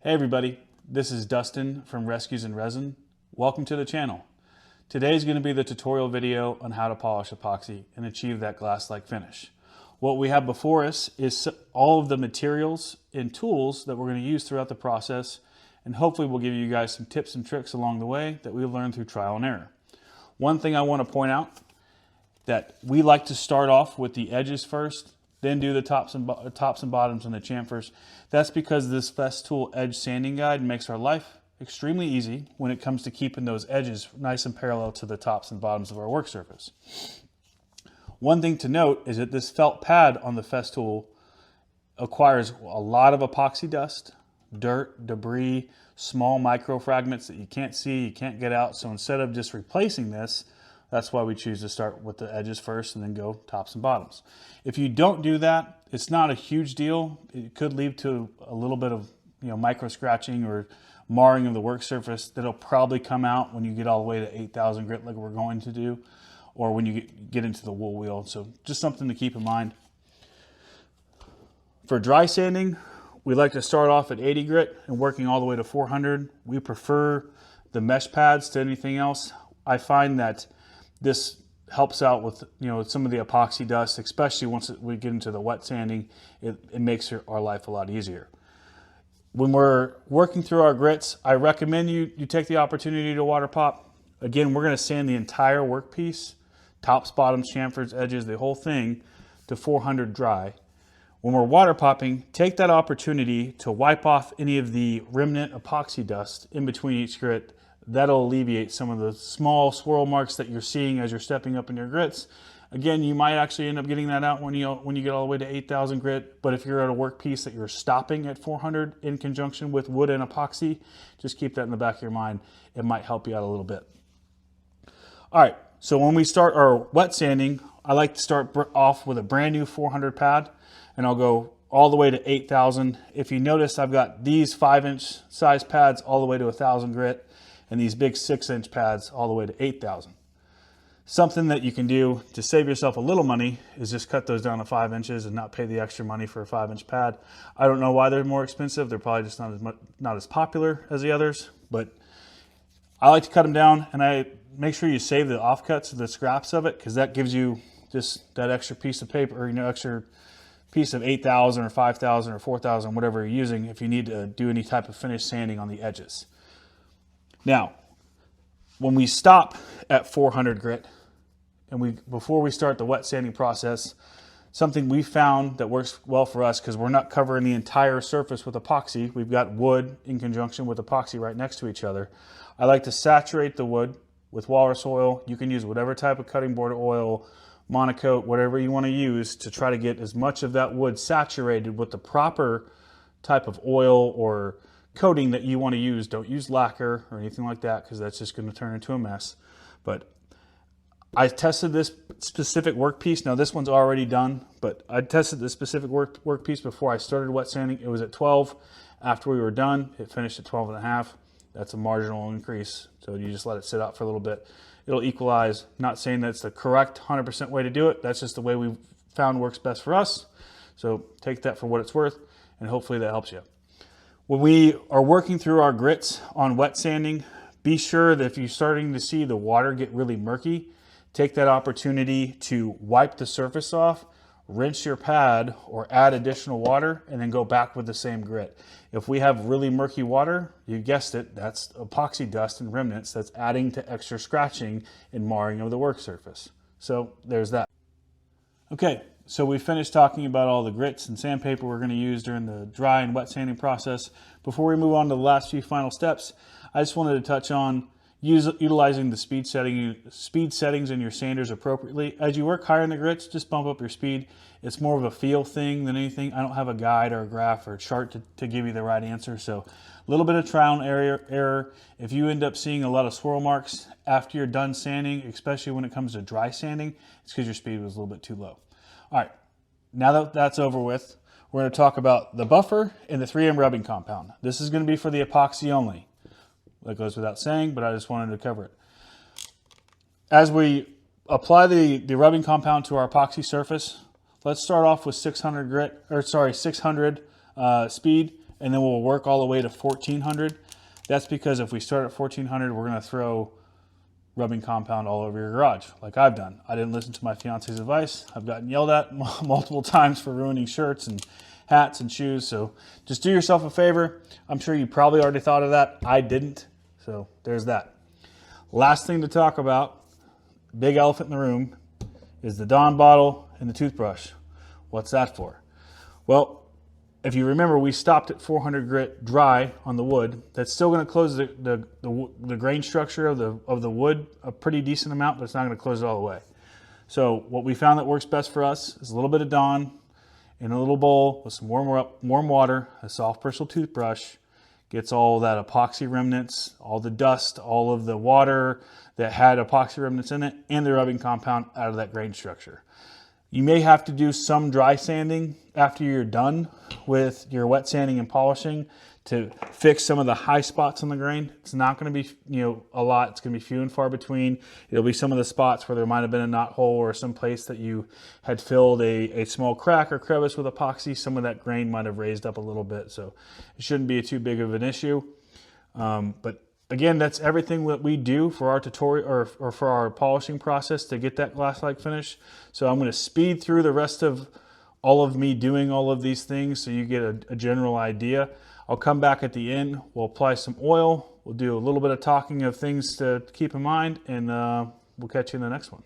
Hey everybody, this is Dustin from Rescues in Resin. Welcome to the channel. Today is going to be the tutorial video on how to polish epoxy and achieve that glass-like finish. What we have before us is all of the materials and tools that we're going to use throughout the process, and hopefully we'll give you guys some tips and tricks along the way that we've learned through trial and error. One thing I want to point out, that we like to start off with the edges first, then do the tops and bottoms and the chamfers. That's because this Festool Edge Sanding Guide makes our life extremely easy when it comes to keeping those edges nice and parallel to the tops and bottoms of our work surface. One thing to note is that this felt pad on the Festool acquires a lot of epoxy dust, dirt, debris, small micro fragments that you can't see, you can't get out. So instead of just replacing this, that's why we choose to start with the edges first and then go tops and bottoms. If you don't do that, it's not a huge deal. It could lead to a little bit of micro scratching or marring of the work surface that'll probably come out when you get all the way to 8,000 grit like we're going to do, or when you get into the wool wheel. So just something to keep in mind. For dry sanding, we like to start off at 80 grit and working all the way to 400. We prefer the mesh pads to anything else. I find that this helps out with some of the epoxy dust, especially once we get into the wet sanding. It makes our life a lot easier. When we're working through our grits, I recommend you take the opportunity to water pop. Again, we're going to sand the entire workpiece, tops, bottoms, chamfers, edges, the whole thing to 400 dry. When we're water popping, take that opportunity to wipe off any of the remnant epoxy dust in between each grit. That'll alleviate some of the small swirl marks that you're seeing as you're stepping up in your grits. Again, you might actually end up getting that out when you get all the way to 8,000 grit, but if you're at a workpiece that you're stopping at 400 in conjunction with wood and epoxy, just keep that in the back of your mind. It might help you out a little bit. All right, so when we start our wet sanding, I like to start off with a brand new 400 pad, and I'll go all the way to 8,000. If you notice, I've got these 5-inch size pads all the way to 1,000 grit, and these big 6-inch pads all the way to 8,000. Something that you can do to save yourself a little money is just cut those down to 5 inches and not pay the extra money for a 5-inch pad. I don't know why they're more expensive. They're probably just not as popular as the others, but I like to cut them down, and I make sure you save the offcuts, the scraps of it, because that gives you just that extra piece of paper, or extra piece of 8,000 or 5,000 or 4,000, whatever you're using, if you need to do any type of finish sanding on the edges. Now, when we stop at 400 grit, and before we start the wet sanding process, something we found that works well for us, because we're not covering the entire surface with epoxy, we've got wood in conjunction with epoxy right next to each other. I like to saturate the wood with Walrus Oil. You can use whatever type of cutting board oil, monocoat, whatever you want to use to try to get as much of that wood saturated with the proper type of oil or coating that you want to use. Don't use lacquer or anything like that, because that's just going to turn into a mess. But I tested this specific workpiece. Now this one's already done, but I tested this specific workpiece before I started wet sanding. It was at 12. After we were done, it finished at 12.5. That's a marginal increase. So you just let it sit out for a little bit. It'll equalize. Not saying that's the correct 100% way to do it. That's just the way we found works best for us. So take that for what it's worth, and hopefully that helps you. When we are working through our grits on wet sanding, be sure that if you're starting to see the water get really murky, take that opportunity to wipe the surface off, rinse your pad, or add additional water, and then go back with the same grit. If we have really murky water, you guessed it, that's epoxy dust and remnants that's adding to extra scratching and marring of the work surface. So there's that. Okay. So we finished talking about all the grits and sandpaper we're going to use during the dry and wet sanding process. Before we move on to the last few final steps, I just wanted to touch on utilizing the speed settings in your sanders appropriately. As you work higher in the grits, just bump up your speed. It's more of a feel thing than anything. I don't have a guide or a graph or a chart to give you the right answer. So a little bit of trial and error. If you end up seeing a lot of swirl marks after you're done sanding, especially when it comes to dry sanding, it's because your speed was a little bit too low. All right, now that that's over with, we're going to talk about the buffer and the 3M rubbing compound. This is going to be for the epoxy only. That goes without saying, but I just wanted to cover it. As we apply the rubbing compound to our epoxy surface, let's start off with 600 speed and then we'll work all the way to 1400. That's because if we start at 1400, we're going to throw rubbing compound all over your garage, like I've done. I didn't listen to my fiance's advice. I've gotten yelled at multiple times for ruining shirts and hats and shoes. So just do yourself a favor. I'm sure you probably already thought of that. I didn't. So there's that. Last thing to talk about, big elephant in the room, is the Dawn bottle and the toothbrush. What's that for? Well, if you remember, we stopped at 400 grit dry on the wood. That's still going to close the grain structure of the wood a pretty decent amount, but it's not going to close it all the way. So what we found that works best for us is a little bit of Dawn in a little bowl with some warm water, a soft bristle toothbrush, gets all that epoxy remnants, all the dust, all of the water that had epoxy remnants in it, and the rubbing compound out of that grain structure. You may have to do some dry sanding after you're done with your wet sanding and polishing to fix some of the high spots on the grain. It's not going to be, a lot. It's going to be few and far between. It'll be some of the spots where there might have been a knot hole or some place that you had filled a small crack or crevice with epoxy. Some of that grain might have raised up a little bit, so it shouldn't be too big of an issue. But again, that's everything that we do for our tutorial or for our polishing process to get that glass-like finish. So I'm going to speed through the rest of all of me doing all of these things so you get a general idea. I'll come back at the end. We'll apply some oil. We'll do a little bit of talking of things to keep in mind, and we'll catch you in the next one.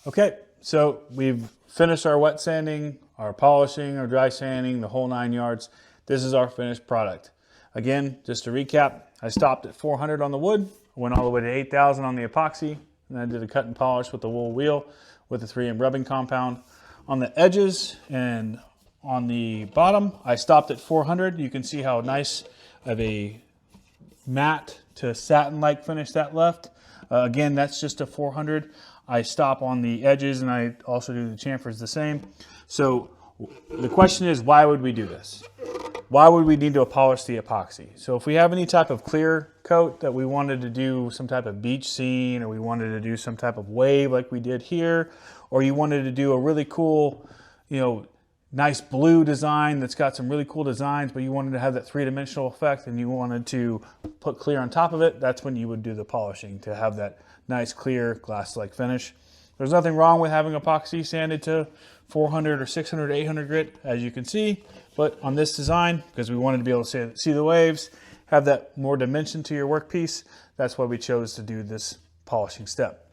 Okay, so we've finished our wet sanding, our polishing, our dry sanding, the whole 9 yards. This is our finished product. Again, just to recap, I stopped at 400 on the wood, went all the way to 8,000 on the epoxy, and I did a cut and polish with the wool wheel with the 3M rubbing compound. On the edges and on the bottom, I stopped at 400. You can see how nice of a matte to satin-like finish that left. Again, that's just a 400. I stop on the edges and I also do the chamfers the same. So the question is, why would we do this? Why would we need to polish the epoxy? So if we have any type of clear coat that we wanted to do some type of beach scene, or we wanted to do some type of wave like we did here, or you wanted to do a really cool, nice blue design that's got some really cool designs, but you wanted to have that three-dimensional effect and you wanted to put clear on top of it, that's when you would do the polishing to have that nice clear glass-like finish. There's nothing wrong with having epoxy sanded to 400 or 600, 800 grit, as you can see, but on this design, because we wanted to be able to see the waves, have that more dimension to your workpiece, that's why we chose to do this polishing step.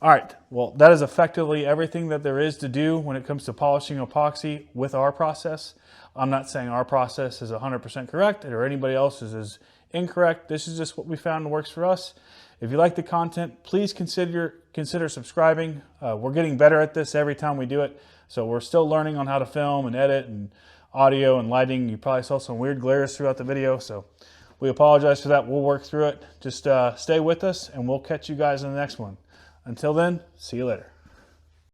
All right, well, that is effectively everything that there is to do when it comes to polishing epoxy with our process. I'm not saying our process is 100% correct or anybody else's is incorrect. This is just what we found works for us. If you like the content, please consider subscribing. We're getting better at this every time we do it. So we're still learning on how to film and edit and audio and lighting. You probably saw some weird glares throughout the video. So we apologize for that. We'll work through it. Just stay with us and we'll catch you guys in the next one. Until then, see you later.